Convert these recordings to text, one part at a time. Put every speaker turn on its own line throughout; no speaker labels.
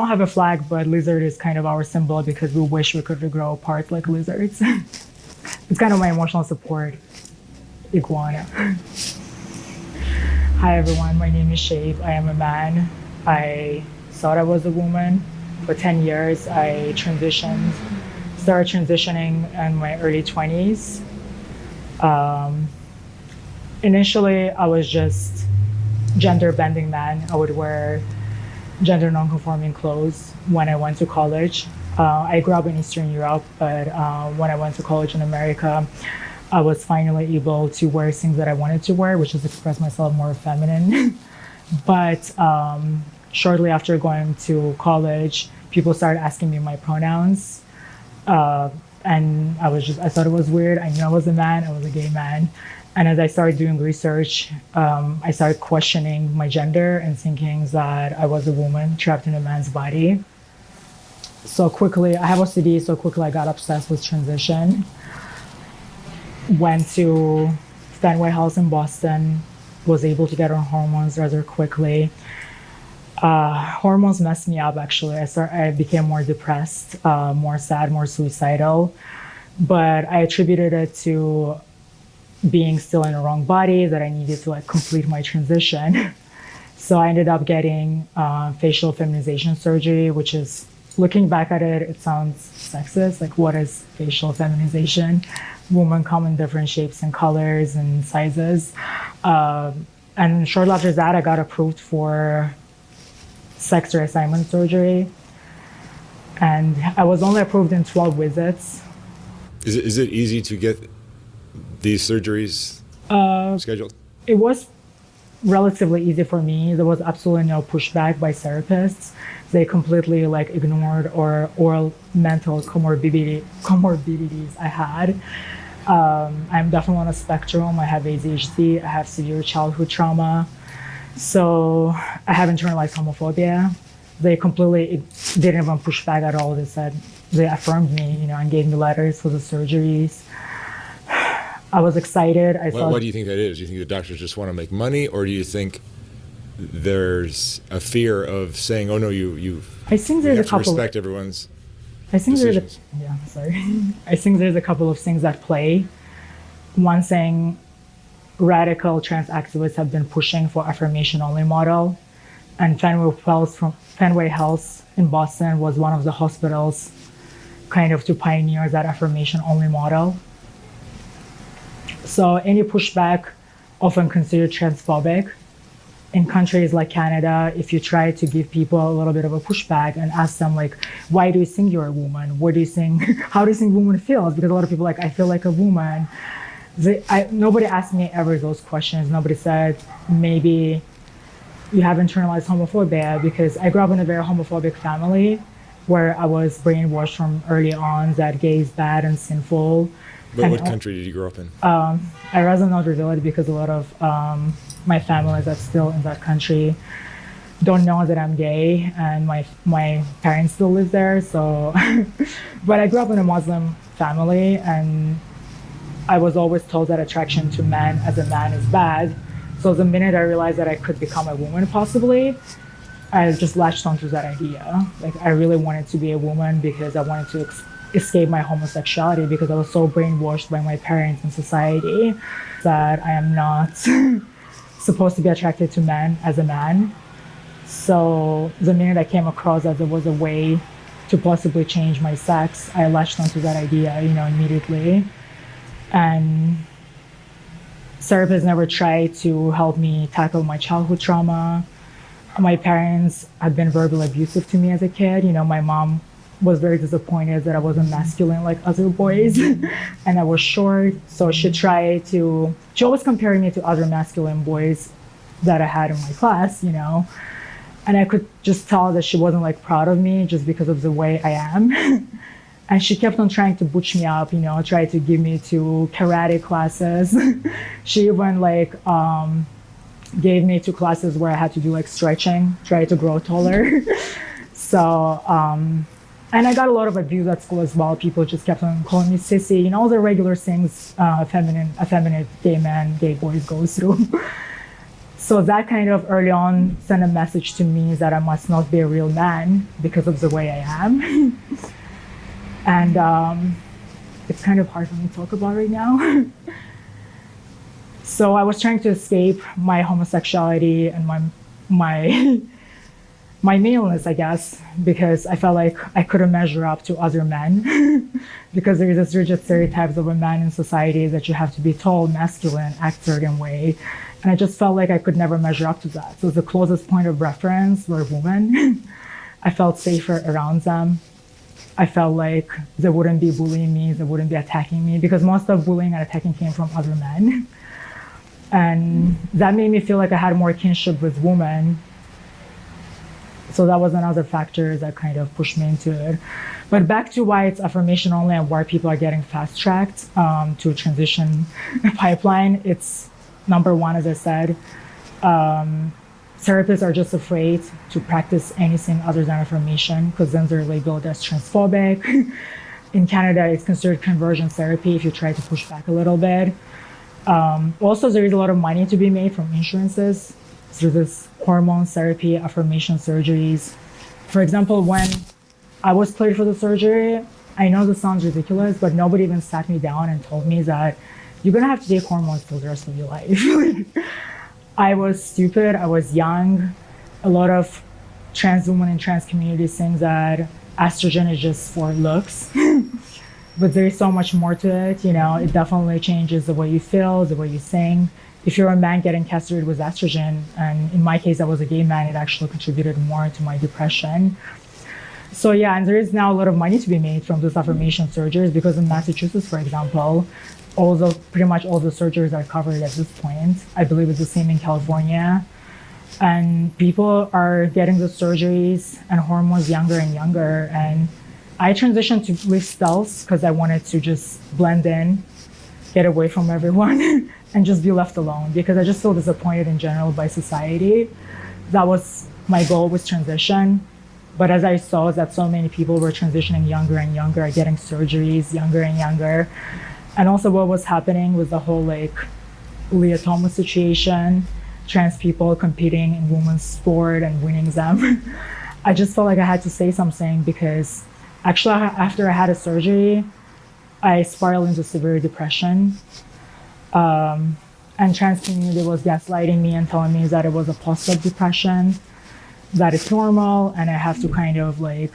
don't have a flag, but lizard is kind of our symbol because we wish we could regrow parts like lizards. It's kind of my emotional support iguana. Hi everyone, my name is Shape. I am a man. I thought I was a woman. For 10 years, I started transitioning in my early 20s. Initially, I was just gender bending man. I would wear gender non-conforming clothes when I went to college. I grew up in Eastern Europe, but when I went to college in America, I was finally able to wear things that I wanted to wear, which is express myself more feminine. But shortly after going to college, people started asking me my pronouns. And I thought it was weird. I knew I was a man, I was a gay man. And as I started doing research, I started questioning my gender and thinking that I was a woman trapped in a man's body. So quickly, I have OCD, so quickly I got obsessed with transition. Went to Fenway Health in Boston, was able to get on hormones rather quickly. Hormones messed me up, actually. I became more depressed, more sad, more suicidal. But I attributed it to being still in the wrong body, that I needed to complete my transition. So I ended up getting facial feminization surgery, which is, looking back at it, it sounds sexist. Like, what is facial feminization? Women come in different shapes and colors and sizes. And shortly after that, I got approved for sex reassignment surgery. And I was only approved in 12 visits.
Is it easy to get these surgeries scheduled?
It was relatively easy for me. There was absolutely no pushback by therapists. They completely ignored or mental comorbidities I had. I'm definitely on a spectrum. I have ADHD. I have severe childhood trauma. So I have internalized homophobia. They completely didn't even push back at all. They affirmed me, and gave me letters for the surgeries. I was excited.
What do you think that is? Do you think the doctors just want to make money, or do you think there's a fear of saying, "Oh no,
I think there's
have
a
to
couple.
respect everyone's
I think
decisions"?
I think there's a couple of things at play. One thing, radical trans activists have been pushing for affirmation-only model, and Fenway Health in Boston was one of the hospitals kind of to pioneer that affirmation-only model. So any pushback often considered transphobic. In countries like Canada, if you try to give people a little bit of a pushback and ask them why do you think you're a woman? What do you think? How do you think woman feels? Because a lot of people I feel like a woman. Nobody asked me ever those questions. Nobody said maybe you have internalized homophobia, because I grew up in a very homophobic family where I was brainwashed from early on that gay is bad and sinful.
But what country did you grow up in?
I rather not reveal it because a lot of my family that's still in that country don't know that I'm gay, and my parents still live there. So, but I grew up in a Muslim family, and I was always told that attraction to men as a man is bad. So the minute I realized that I could become a woman possibly, I just latched onto that idea. I really wanted to be a woman because I wanted to escape my homosexuality, because I was so brainwashed by my parents and society that I am not supposed to be attracted to men as a man. So the minute I came across that there was a way to possibly change my sex, I latched onto that idea, immediately. And therapists never tried to help me tackle my childhood trauma. My parents had been verbally abusive to me as a kid. My mom was very disappointed that I wasn't masculine like other boys and I was short. So she always compared me to other masculine boys that I had in my class, and I could just tell that she wasn't proud of me just because of the way I am. And she kept on trying to butch me up, tried to give me to karate classes. She even gave me to classes where I had to do stretching, try to grow taller. So, and I got a lot of abuse at school as well. People just kept on calling me sissy, all the regular things effeminate gay men, gay boys go through. So that kind of early on sent a message to me that I must not be a real man because of the way I am. And it's kind of hard for me to talk about right now. So I was trying to escape my homosexuality and my my maleness, I guess, because I felt like I couldn't measure up to other men because there is this rigid stereotypes of a man in society that you have to be tall, masculine, act certain way. And I just felt like I could never measure up to that. So the closest point of reference were women. I felt safer around them. I felt like they wouldn't be bullying me, they wouldn't be attacking me, because most of bullying and attacking came from other men. And that made me feel like I had more kinship with women. So that was another factor that kind of pushed me into it. But back to why it's affirmation only and why people are getting fast-tracked to a transition pipeline. It's number one, as I said, therapists are just afraid to practice anything other than affirmation because then they're labeled as transphobic. In Canada, it's considered conversion therapy if you try to push back a little bit. Also, there is a lot of money to be made from insurances through this hormone therapy, affirmation surgeries. For example, when I was cleared for the surgery, I know this sounds ridiculous, but nobody even sat me down and told me that you're gonna have to take hormones for the rest of your life. I was stupid, I was young. A lot of trans women and trans communities think that estrogen is just for looks. But there's so much more to it, you know, it definitely changes the way you feel, the way you think. If you're a man getting castrated with estrogen, and in my case, I was a gay man, it actually contributed more to my depression. So yeah, and there is now a lot of money to be made from those affirmation surgeries because in Massachusetts, for example, pretty much all the surgeries are covered at this point. I believe it's the same in California. And people are getting the surgeries and hormones younger and younger. And I transitioned to live stealth because I wanted to just blend in, get away from everyone, and just be left alone because I just feel disappointed in general by society. That was my goal with transition. But as I saw that so many people were transitioning younger and younger, getting surgeries younger and younger. And also what was happening with the whole like Leah Thomas situation, trans people competing in women's sport and winning them. I just felt like I had to say something because actually after I had a surgery, I spiraled into severe depression. And trans community was gaslighting me and telling me that it was a post-op depression, that it's normal, and I have to kind of like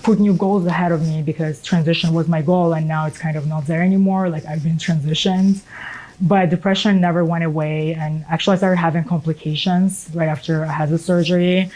put new goals ahead of me because transition was my goal and now it's kind of not there anymore. Like I've been transitioned, but depression never went away. And actually I started having complications right after I had the surgery.